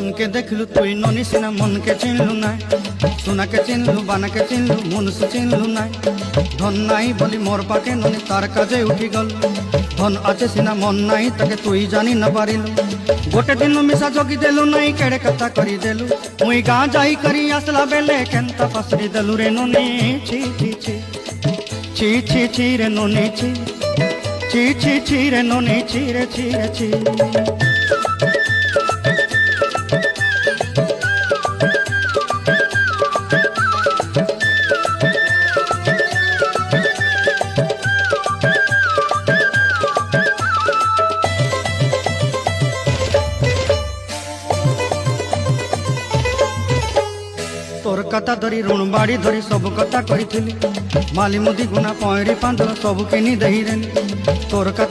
জন के देखलू तुई ननी सिना मन के चिनलू ना सुना के चिनलू बाना के चिनलू मुनुष चिनलू ना धन नाई बोली मोर पाके ननी तार काजे उठी गल धन आचे सिना मन नाई ताके तुई जानी न पारिलू गोटे दिन मिसा जोगी देलू नाई केड़े कथा करी देलू मुई गाँ जाई करी आसला बेले केंता पसरी देलू रे ननी छी छी छी छी छी छी रे ननी छी छी छी छी रे ननी छी रे छी रे छी तोर कथा धरी ऋण बाड़ी धरी सब कथा करी माली मुदी गुना पहरी पांदर सब किनी दही रेनी तोर कथा